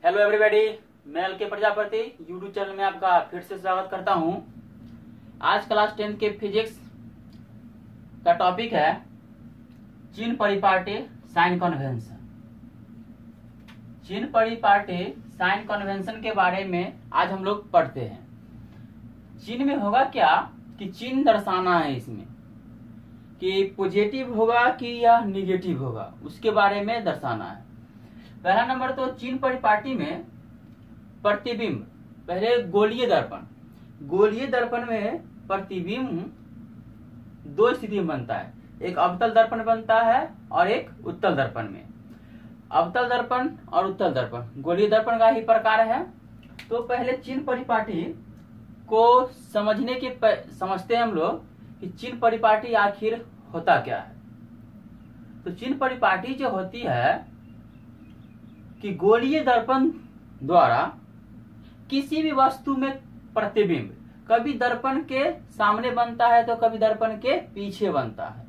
Hello everybody, मैं LK. Prajapati YouTube channel में आपका फिर से स्वागत करता हूं। आज क्लास 10 के फिजिक्स का टॉपिक है चिन्ह परिपाटी साइन कन्वेंशन। चिन्ह परिपाटी साइन कन्वेंशन के बारे में आज हम लोग पढ़ते हैं। चिन्ह में होगा क्या कि चिन्ह दर्शाना है, इसमें कि पॉजिटिव होगा कि या निगेटिव होगा, उसके बारे में दर्शाना है। पहला नंबर तो चिन्ह परिपाटी में प्रतिबिंब, पहले गोलीय दर्पण में प्रतिबिंब दो स्थिति में बनता है, एक अवतल दर्पण बनता है और एक उत्तल दर्पण में। अवतल दर्पण और उत्तल दर्पण गोलीय दर्पण का ही प्रकार है। तो पहले चिन्ह परिपाटी को समझते हैं हम लोग कि चिन्ह परिपाटी आखिर होता क्या है। तो चिन्ह परिपाटी जो होती है कि गोलीय दर्पण द्वारा किसी भी वस्तु में प्रतिबिंब कभी दर्पण के सामने बनता है तो कभी दर्पण के पीछे बनता है।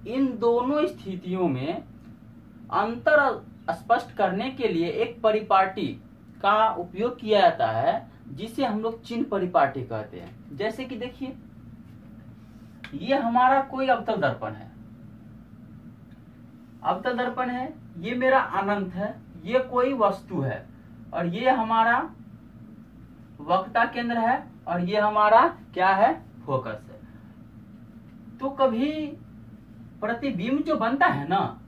इन दोनों स्थितियों में अंतर स्पष्ट करने के लिए एक परिपाटी का उपयोग किया जाता है, जिसे हम लोग चिन्ह परिपाटी कहते हैं। जैसे कि देखिए, ये हमारा कोई अवतल दर्पण है, ये मेरा अनंत है, ये कोई वस्तु है और ये हमारा वक्रता केंद्र है और ये हमारा क्या है, फोकस है। तो कभी प्रतिबिंब जो बनता है ना,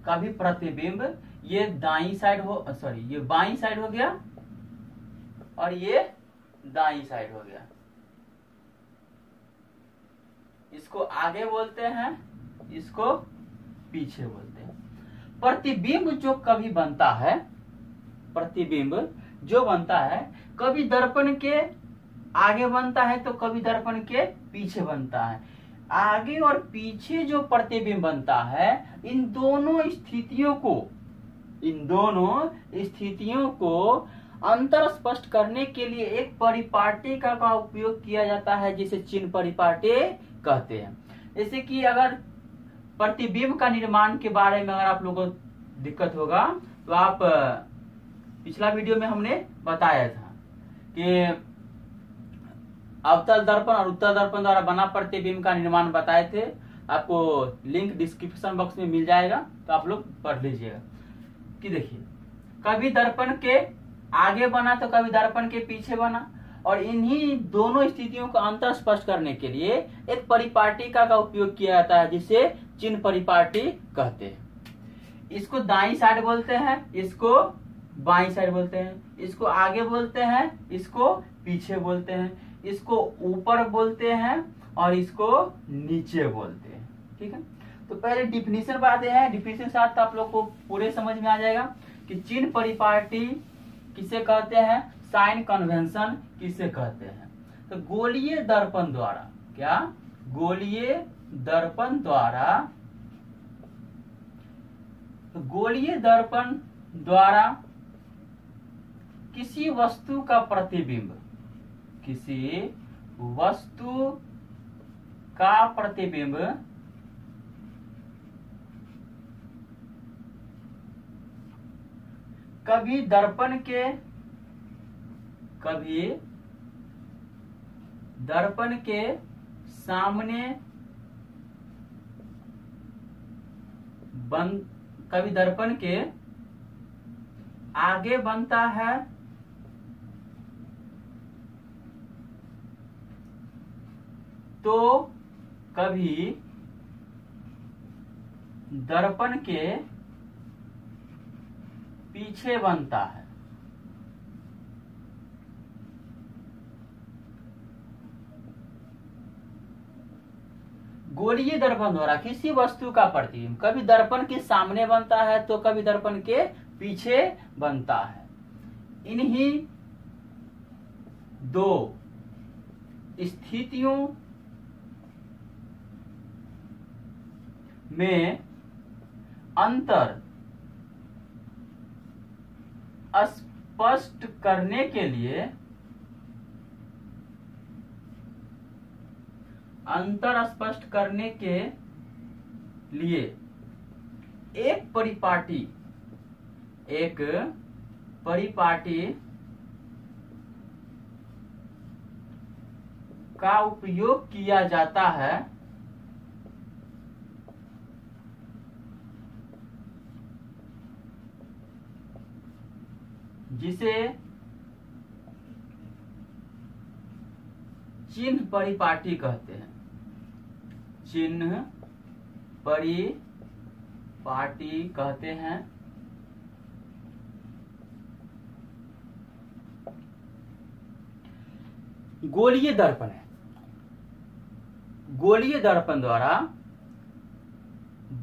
कभी प्रतिबिंब ये बाई साइड हो गया और ये दाईं साइड हो गया, इसको आगे बोलते हैं, इसको पीछे बोलते हैं। प्रतिबिंब जो बनता है कभी दर्पण के आगे बनता है तो कभी दर्पण के पीछे बनता है। आगे और पीछे जो प्रतिबिंब बनता है, इन दोनों स्थितियों को अंतर स्पष्ट करने के लिए एक परिपाटी का उपयोग किया जाता है, जिसे चिन्ह परिपाटी कहते हैं। जैसे कि अगर प्रतिबिंब का निर्माण के बारे में अगर आप लोगों को दिक्कत होगा तो आप पिछला वीडियो में हमने बताया था कि अवतल दर्पण और उत्तल दर्पण द्वारा बना प्रतिबिंब का निर्माण बताए थे। आपको लिंक डिस्क्रिप्शन बॉक्स में मिल जाएगा, तो आप लोग पढ़ लीजिएगा। कि देखिए, कभी दर्पण के आगे बना तो कभी दर्पण के पीछे बना, और इन्हीं दोनों स्थितियों का अंतर स्पष्ट करने के लिए एक परिपाटी का उपयोग किया जाता है, जिसे चिन्ह परिपाटी कहते हैं। इसको दाईं साइड बोलते हैं, इसको बाईं साइड बोलते हैं, इसको आगे बोलते हैं, इसको पीछे बोलते हैं, इसको ऊपर बोलते हैं और इसको नीचे बोलते हैं। ठीक है, तो पहले डिफिनीशन बातें हैं। डिफिनीशन साथ तो आप लोग को पूरे समझ में आ जाएगा कि चिन्ह परिपाटी किसे कहते हैं, साइन कन्वेंशन किसे कहते हैं। तो गोलीय दर्पण द्वारा किसी वस्तु का प्रतिबिंब कभी दर्पण के सामने कभी दर्पण के आगे बनता है तो कभी दर्पण के पीछे बनता है। गोलीय दर्पण द्वारा किसी वस्तु का प्रतिबिंब कभी दर्पण के सामने बनता है तो कभी दर्पण के पीछे बनता है। इन्हीं दो स्थितियों में अंतर स्पष्ट करने के लिए अंतर स्पष्ट करने के लिए एक परिपाटी का उपयोग किया जाता है जिसे चिन्ह परिपाटी कहते हैं। चिन्ह परिपाटी कहते हैं। गोलीय दर्पण है। गोलीय दर्पण द्वारा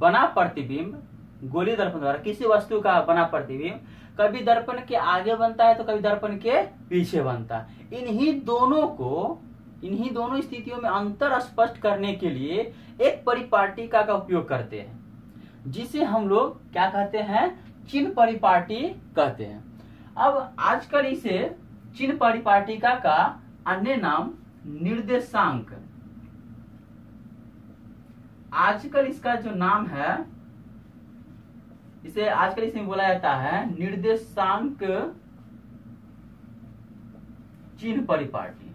बना प्रतिबिंब, गोलीय दर्पण द्वारा किसी वस्तु का बना प्रतिबिंब कभी दर्पण के आगे बनता है तो कभी दर्पण के पीछे बनता है। इन्हीं दोनों स्थितियों में अंतर स्पष्ट करने के लिए एक परिपाटिका का उपयोग करते हैं जिसे हम लोग क्या कहते हैं, चिन्ह परिपाटी कहते हैं। अब आजकल इसे चिन्ह परिपाटिका का अन्य नाम निर्देशांक, आजकल इसका जो नाम है इसे आजकल इसमें बोला जाता है निर्देशांक चिन्ह परिपाटी।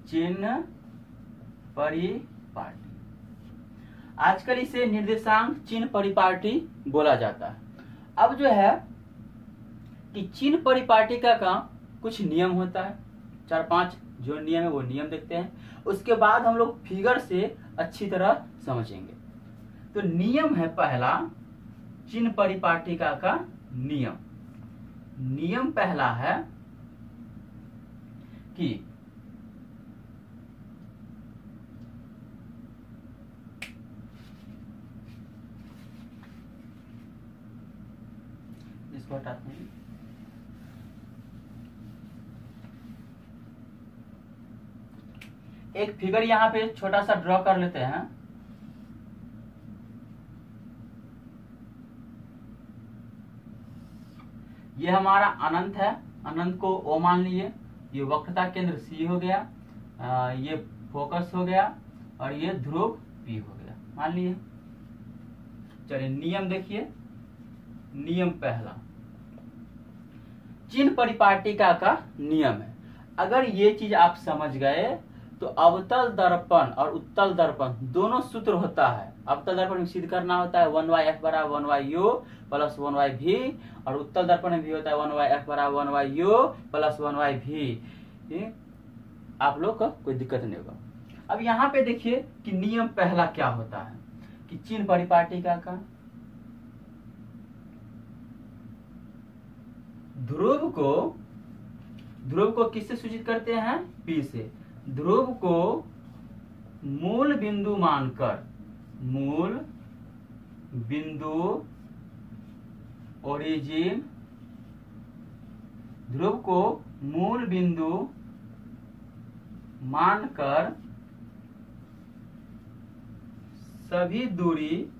चिन्ह परिपाटी आजकल इसे निर्देशांक चिन्ह परिपाटी बोला जाता है। अब जो है कि चिन्ह परिपाटिका का कुछ नियम होता है, 4-5 जो नियम है वो नियम देखते हैं, उसके बाद हम लोग फिगर से अच्छी तरह समझेंगे। तो नियम है पहला चिन्ह परिपाटिका का नियम। नियम पहला है कि इसको हटाते हैं। एक फिगर यहां पे छोटा सा ड्रॉ कर लेते हैं। ये हमारा अनंत है, अनंत को O मान लिए, ये वक्रता केंद्र C हो गया, ये फोकस हो गया और ये ध्रुव P हो गया, मान लिए। चलिए नियम देखिए। नियम पहला चिन्ह परिपाटिका का नियम है। अगर ये चीज आप समझ गए तो अवतल दर्पण और उत्तल दर्पण दोनों सूत्र होता है। अवतल दर्पण में सिद्ध करना होता है 1/f बराबर 1/u प्लस 1/v, और उत्तल दर्पण में भी होता है 1/f बराबर 1/u प्लस 1/v। आप लोग को कोई दिक्कत नहीं होगा। अब यहाँ पे देखिए कि नियम पहला क्या होता है कि चिन्ह परिपाटिका का ध्रुव को किससे सूचित करते हैं, P से। ध्रुव को मूल बिंदु मानकर, मूल बिंदु ओरिजिन, ध्रुव को मूल बिंदु मानकर सभी दूरी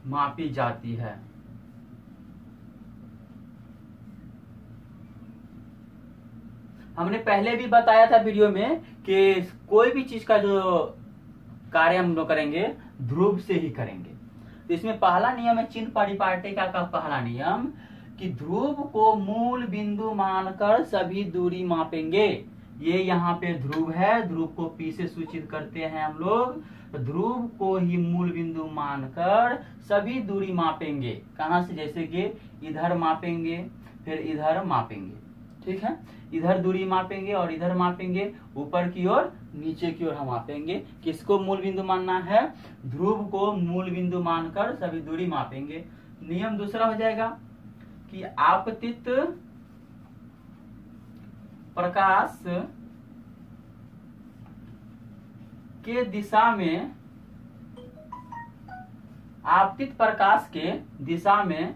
मापी जाती है। हमने पहले भी बताया था वीडियो में कि कोई भी चीज का जो कार्य हम लोग करेंगे ध्रुव से ही करेंगे। तो इसमें पहला नियम है चिन्ह परिपाटिका का पहला नियम कि ध्रुव को मूल बिंदु मानकर सभी दूरी मापेंगे। ये यहाँ पे ध्रुव है, ध्रुव को P से सूचित करते हैं हम लोग। तो ध्रुव को ही मूल बिंदु मानकर सभी दूरी मापेंगे। कहाँ से, जैसे कि इधर मापेंगे, फिर इधर मापेंगे, ठीक है। इधर दूरी मापेंगे और इधर मापेंगे, ऊपर की ओर नीचे की ओर हम मापेंगे। किसको मूल बिंदु मानना है, ध्रुव को मूल बिंदु मानकर सभी दूरी मापेंगे। नियम दूसरा हो जाएगा कि आपतित प्रकाश के दिशा में, आपतित प्रकाश के दिशा में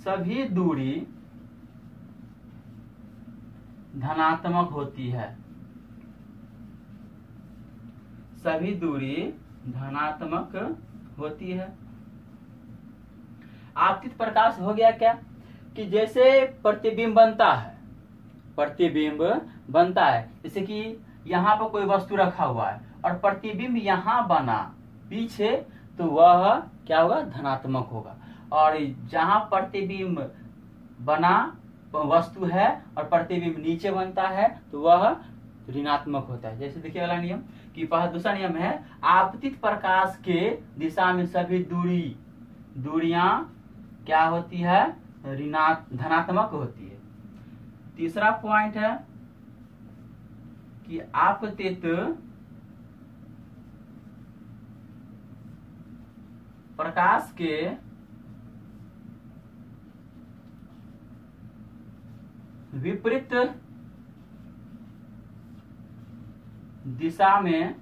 सभी दूरी धनात्मक होती है। सभी दूरी धनात्मक होती है। आपतित प्रकाश हो गया क्या कि जैसे प्रतिबिंब बनता है, प्रतिबिंब बनता है, जैसे कि यहाँ पर कोई वस्तु रखा हुआ है और प्रतिबिंब यहाँ बना पीछे, तो वह क्या होगा, धनात्मक होगा। और जहां प्रतिबिंब बना वस्तु है और प्रतिबिंब नीचे बनता है तो वह ऋणात्मक होता है। जैसे देखिए वाला नियम कि दूसरा नियम है आपतित प्रकाश के दिशा में सभी दूरियां क्या होती है, धनात्मक होती है। तीसरा पॉइंट है कि आपतित प्रकाश के विपरीत दिशा में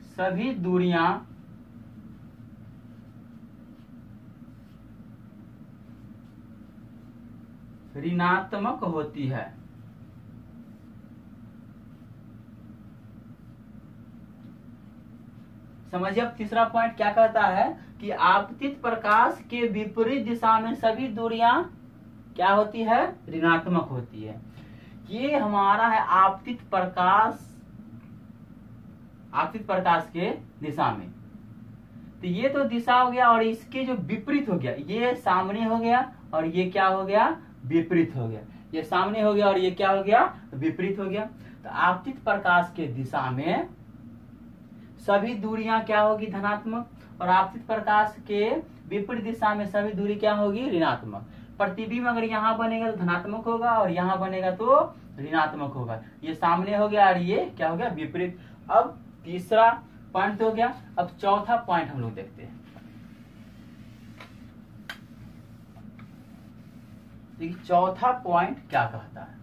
सभी दूरियां ऋणात्मक होती है। समझिए अब तीसरा पॉइंट क्या कहता है कि आपतित प्रकाश के विपरीत दिशा में सभी दूरियां क्या होती है, ऋणात्मक होती है। ये हमारा है आपतित प्रकाश के दिशा में, तो ये तो दिशा हो गया और इसके जो विपरीत हो गया, ये सामने हो गया और ये क्या हो गया, विपरीत हो गया। ये सामने हो गया और ये क्या हो गया, विपरीत हो गया। तो आपतित प्रकाश के दिशा में सभी दूरियां क्या होगी, धनात्मक, और आपतित प्रकाश के विपरीत दिशा में सभी दूरी क्या होगी, ऋणात्मक। प्रतिबिंब अगर यहाँ बनेगा तो धनात्मक होगा और यहाँ बनेगा तो ऋणात्मक होगा। ये सामने हो गया और ये क्या हो गया, विपरीत। अब तीसरा पॉइंट हो गया। अब चौथा पॉइंट हम लोग देखते हैं। देखिए चौथा पॉइंट क्या कहता है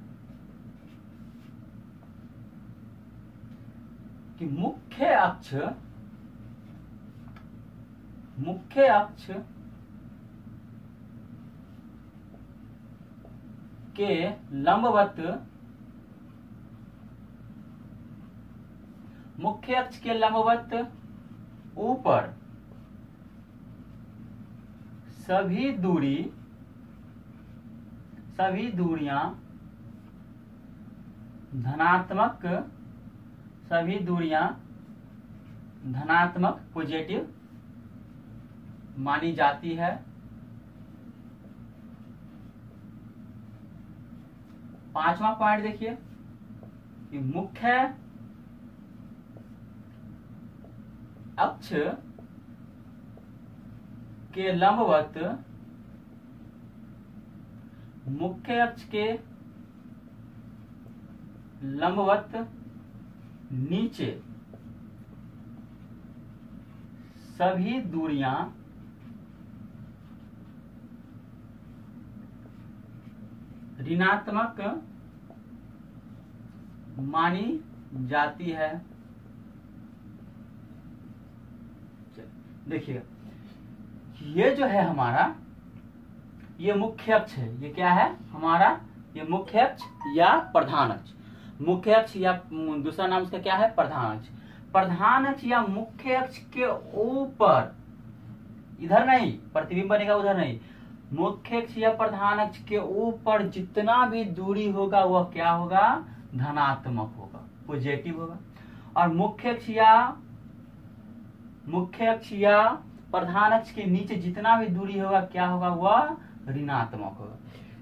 कि मुख्य अक्ष के लंबवत ऊपर सभी दूरियां धनात्मक पॉजिटिव मानी जाती है। पांचवा पॉइंट देखिए कि मुख्य अक्ष के लंबवत नीचे सभी दूरियां ऋणात्मक मानी जाती है। देखिए ये जो है हमारा, ये मुख्य अक्ष है। ये क्या है हमारा, ये मुख्य अक्ष या प्रधान अक्ष। मुख्य अक्ष या दूसरा नाम इसका क्या है, प्रधान अक्ष। प्रधान अक्ष या मुख्य अक्ष के ऊपर, इधर नहीं प्रतिबिंब बनेगा उधर नहीं, मुख्य अक्ष या प्रधान अक्ष के ऊपर जितना भी दूरी होगा वह क्या होगा, धनात्मक होगा, पॉजिटिव होगा। और मुख्य अक्ष या प्रधान अक्ष के नीचे जितना भी दूरी होगा क्या होगा, वह ऋणात्मक होगा।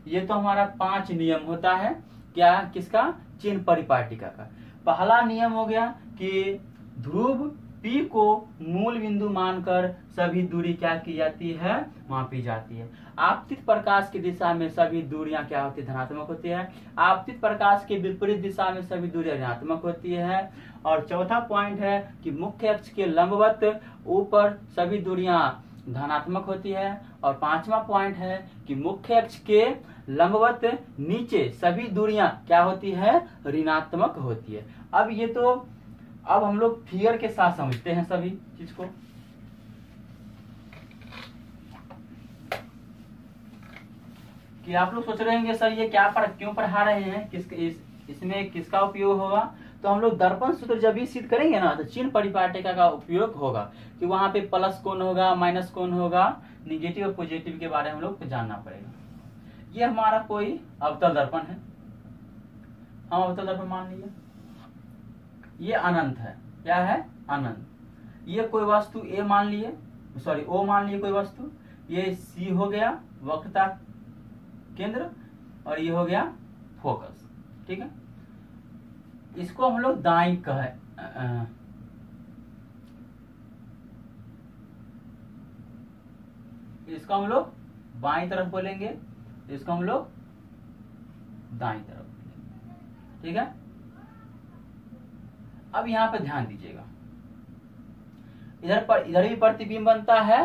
ये तो हमारा 5 नियम होता है क्या, किसका, चिन्ह परिपाटिका का। पहला नियम हो गया कि ध्रुव P को मूल बिंदु मानकर सभी दूरी क्या की जाती है, मापी जाती है। आपतित प्रकाश की दिशा में सभी दूरियां क्या होती है, धनात्मक होती है। आपतित प्रकाश के विपरीत दिशा में सभी दूरियां ऋणात्मक होती है। और चौथा पॉइंट है कि मुख्य अक्ष के लंबवत ऊपर सभी दूरियां धनात्मक होती है। और पांचवा पॉइंट है कि मुख्य अक्ष के लंबवत नीचे सभी दूरियां क्या होती है, ऋणात्मक होती है। अब ये तो अब हम लोग फिगर के साथ समझते हैं सभी चीज को। कि आप लोग सोच रहे होंगे सर ये क्या क्यों पढ़ा रहे हैं, इसमें किसका उपयोग होगा। तो हम लोग दर्पण सूत्र जब भी सिद्ध करेंगे ना तो चिन्ह परिपाटिका का उपयोग होगा कि वहां पे प्लस कौन होगा, माइनस कौन होगा, निगेटिव और पॉजिटिव के बारे में हम लोग को जानना पड़ेगा। ये हमारा कोई अवतल दर्पण है, हम अवतल दर्पण मान लीजिए। ये अनंत है, क्या है, अनंत। ये कोई वस्तु ए मान लिए, सॉरी ओ मान लिए कोई वस्तु, ये सी हो गया वक्रता केंद्र और ये हो गया फोकस। ठीक है, इसको हम लोग दाई कहे, इसको हम लोग बाईं तरफ बोलेंगे, इसको हम लोग दाईं तरफ बोलेंगे। ठीक है, अब यहां पर ध्यान दीजिएगा, इधर भी प्रतिबिंब बनता है,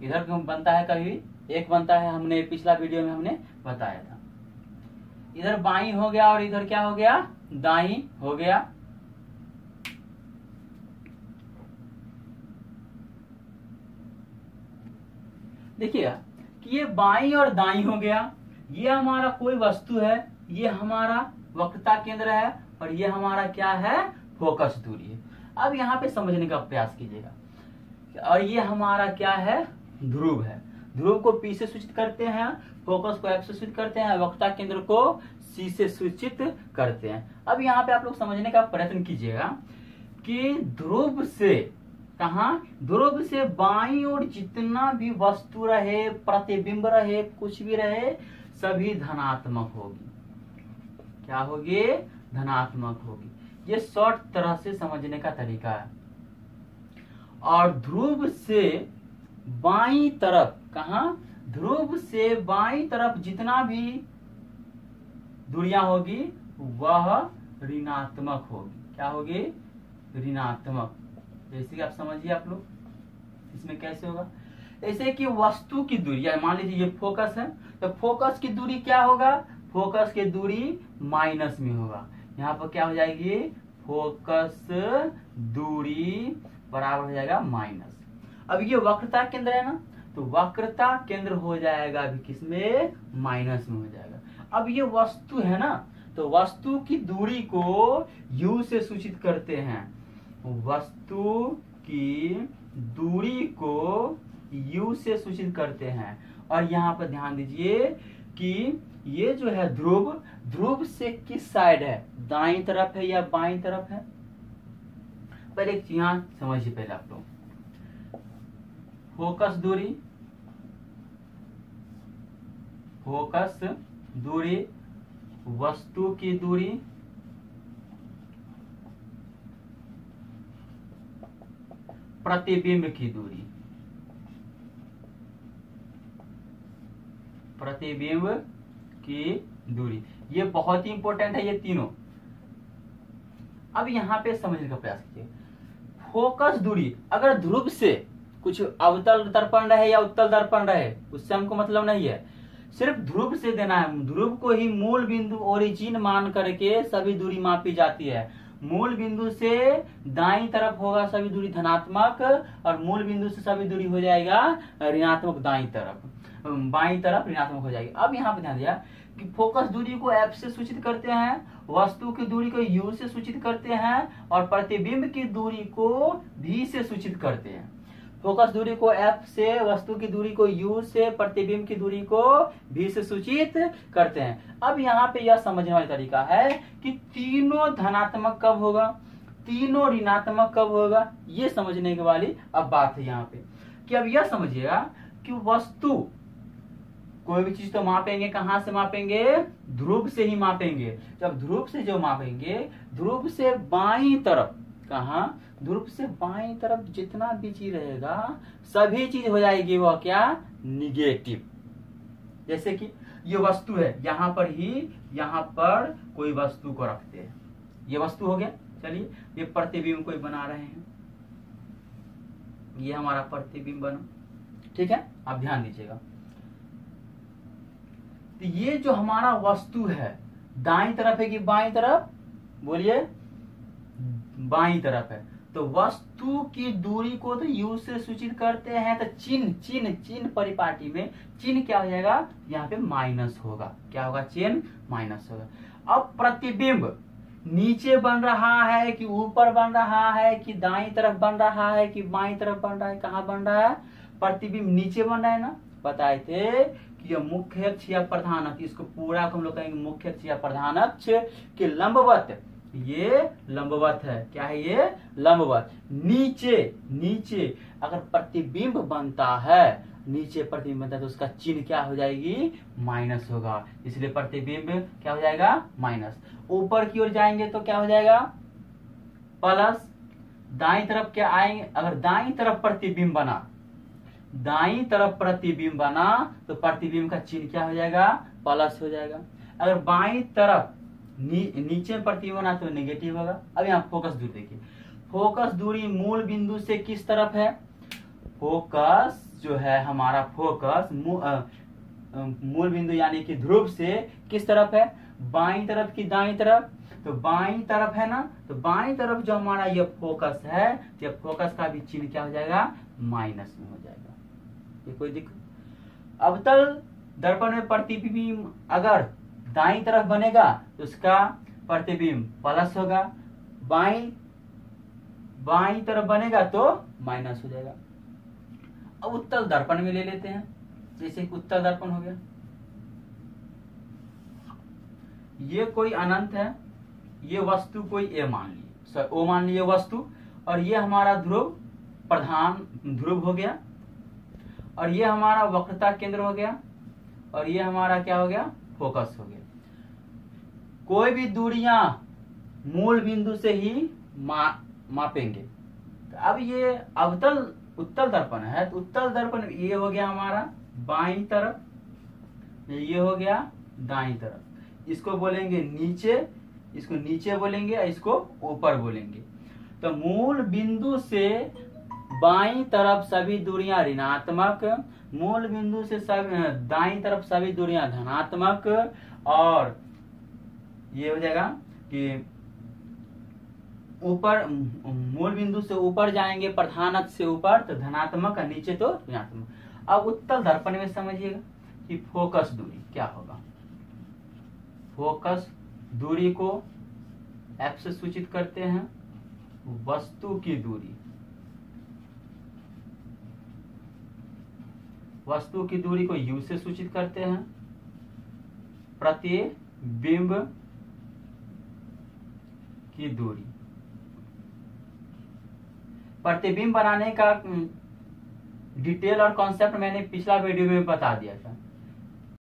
इधर बनता है, कभी एक बनता है, हमने पिछला वीडियो में हमने बताया था। इधर बाईं हो गया और इधर क्या हो गया, दाईं हो गया। देखिए कि ये बाईं और दाईं हो गया, ये हमारा कोई वस्तु है, ये हमारा वक्रता केंद्र है और ये हमारा क्या है, फोकस दूरी है। अब यहाँ पे समझने का प्रयास कीजिएगा, और ये हमारा क्या है, ध्रुव है। ध्रुव को P से सूचित करते हैं, फोकस को F से सूचित करते हैं, वक्रता केंद्र को C से सूचित करते हैं। अब यहाँ पे आप लोग समझने का प्रयत्न कीजिएगा कि ध्रुव से कहा, ध्रुव से बाईं ओर जितना भी वस्तु रहे, प्रतिबिंब रहे, कुछ भी रहे, सभी धनात्मक होगी। क्या होगी, धनात्मक होगी। ये शॉर्ट तरह से समझने का तरीका है। और ध्रुव से बाईं तरफ, कहा, ध्रुव से बाईं तरफ जितना भी दूरियां होगी वह ऋणात्मक होगी। क्या होगी, ऋणात्मक। जैसे कि आप समझिए, आप लोग इसमें कैसे होगा, जैसे कि वस्तु की दूरी, मान लीजिए ये फोकस है, तो फोकस की दूरी क्या होगा, फोकस की दूरी माइनस में होगा। यहाँ पर क्या हो जाएगी, फोकस दूरी बराबर हो जाएगा माइनस। अब ये वक्रता केंद्र है ना, तो वक्रता केंद्र हो जाएगा अभी किसमें, माइनस में हो जाएगा। अब ये वस्तु है ना, तो वस्तु की दूरी को u से सूचित करते हैं, वस्तु की दूरी को u से सूचित करते हैं। और यहाँ पर ध्यान दीजिए कि ये जो है ध्रुव, ध्रुव से किस साइड है, दाईं तरफ है या बाईं तरफ है। पहले एक यहाँ समझिए, पहले आप लोग फोकस दूरी, फोकस दूरी, वस्तु की दूरी, प्रतिबिंब की दूरी, प्रतिबिंब की दूरी, ये बहुत ही इंपॉर्टेंट है ये तीनों। अब यहां पे समझने का प्रयास कीजिए, फोकस दूरी, अगर ध्रुव से कुछ अवतल दर्पण रहे या उत्तल दर्पण रहे, उससे हमको मतलब नहीं है, सिर्फ ध्रुव से देना है। ध्रुव को ही मूल बिंदु ओरिजिन मान करके सभी दूरी मापी जाती है। मूल बिंदु से दाईं तरफ होगा सभी दूरी धनात्मक, और मूल बिंदु से सभी दूरी हो जाएगा ऋणात्मक, दाईं तरफ, बाईं तरफ ऋणात्मक हो जाएगी। अब यहाँ पे ध्यान दिया कि फोकस दूरी को F से सूचित करते हैं, वस्तु की दूरी को U से सूचित करते हैं, और प्रतिबिंब की दूरी को V से सूचित करते हैं। फोकस दूरी को F से, वस्तु की दूरी को U से, प्रतिबिंब की दूरी को V से सूचित करते हैं। अब यहाँ पे यह समझने वाला तरीका है कि तीनों धनात्मक कब होगा, तीनों ऋणात्मक कब होगा, ये समझने की वाली अब बात है यहाँ पे। कि अब यह समझिएगा कि वस्तु, कोई भी चीज तो मापेंगे, कहाँ से मापेंगे, ध्रुव से ही मापेंगे। जब ध्रुव से जो मापेंगे, ध्रुव से बाईं तरफ, कहाँ, ध्रुव से बाईं तरफ जितना भी चीज रहेगा सभी चीज हो जाएगी वह क्या, निगेटिव। जैसे कि ये वस्तु है, यहाँ पर ही, यहाँ पर कोई वस्तु को रखते हैं, ये वस्तु हो गया। चलिए ये प्रतिबिंब कोई बना रहे हैं, ये हमारा प्रतिबिंब बना, ठीक है। आप ध्यान दीजिएगा, तो ये जो हमारा वस्तु है दाईं तरफ है कि बाईं तरफ, बोलिए, बाईं तरफ है। तो वस्तु की दूरी को तो U से सूचित करते हैं, तो चिन्ह चिन्ह चिन्ह परिपाटी में चिन्ह क्या हो जाएगा, यहाँ पे माइनस होगा। क्या होगा, चिन्ह माइनस होगा। अब प्रतिबिंब नीचे बन रहा है कि ऊपर बन रहा है कि दाईं तरफ बन रहा है कि बाईं तरफ बन रहा है, कहाँ बन रहा है, प्रतिबिंब नीचे बन रहा है ना। बताए थे कि यह मुख्य अक्ष या प्रधान अक्ष, इसको पूरा को हम लोग कहेंगे मुख्य अक्ष या प्रधान अक्ष के लंबवत ये लंबवत है। क्या है ये? लंबवत। नीचे, नीचे अगर प्रतिबिंब बनता है, नीचे प्रतिबिंब बनता है तो उसका चिन्ह क्या हो जाएगी? माइनस होगा, इसलिए प्रतिबिंब क्या हो जाएगा? माइनस। ऊपर की ओर जाएंगे तो क्या हो जाएगा? प्लस। दाईं तरफ क्या आएंगे? अगर दाईं तरफ प्रतिबिंब बना, दाईं तरफ प्रतिबिंब बना तो प्रतिबिंब का चिन्ह क्या हो जाएगा? प्लस हो जाएगा। अगर बाईं तरफ नीचे प्रतिबिंब बना तो नेगेटिव होगा। अब यहाँ फोकस दूरी देखिए, फोकस दूरी मूल बिंदु से किस तरफ है? फोकस जो है हमारा, फोकस मूल बिंदु यानी कि ध्रुव से किस तरफ है? बाईं तरफ की दाईं तरफ? तो बाईं तरफ है ना, तो बाईं तरफ जो हमारा ये फोकस है, तो ये फोकस का भी चिन्ह क्या हो जाएगा? माइनस में हो जाएगा। ये कोई दिक्कत? अवतल दर्पण में प्रतिबिंब अगर दाईं तरफ बनेगा तो उसका प्रतिबिंब प्लस होगा, बाईं तरफ बनेगा तो माइनस हो जाएगा। अब उत्तल दर्पण में ले लेते हैं, जैसे कि उत्तल दर्पण हो गया, ये कोई अनंत है, ये वस्तु कोई ए मान लीजिए, ओ मान लीजिए वस्तु, और ये हमारा ध्रुव, प्रधान ध्रुव हो गया, और ये हमारा वक्रता केंद्र हो गया, और ये हमारा क्या हो गया? फोकस हो गया। कोई भी दूरियां मूल बिंदु से ही मापेंगे। तो अब ये अवतल उत्तल दर्पण है, तो उत्तल दर्पण ये हो गया हमारा बाईं तरफ, ये हो गया दाईं तरफ। इसको बोलेंगे नीचे, इसको नीचे बोलेंगे, इसको ऊपर बोलेंगे। तो मूल बिंदु से बाईं तरफ सभी दूरियां ऋणात्मक, मूल बिंदु से दाईं तरफ सभी दूरियां धनात्मक, और ये हो जाएगा कि ऊपर मूल बिंदु से ऊपर जाएंगे, प्रधानक से ऊपर तो धनात्मक, और नीचे तो ऋणात्मक। अब उत्तल दर्पण में समझिएगा कि फोकस दूरी क्या होगा। फोकस दूरी को एफ से सूचित करते हैं, वस्तु की दूरी, वस्तु की दूरी को यू से सूचित करते हैं, प्रतिबिंब की दूरी। प्रतिबिंब बनाने का डिटेल और कॉन्सेप्ट मैंने पिछला वीडियो में बता दिया था।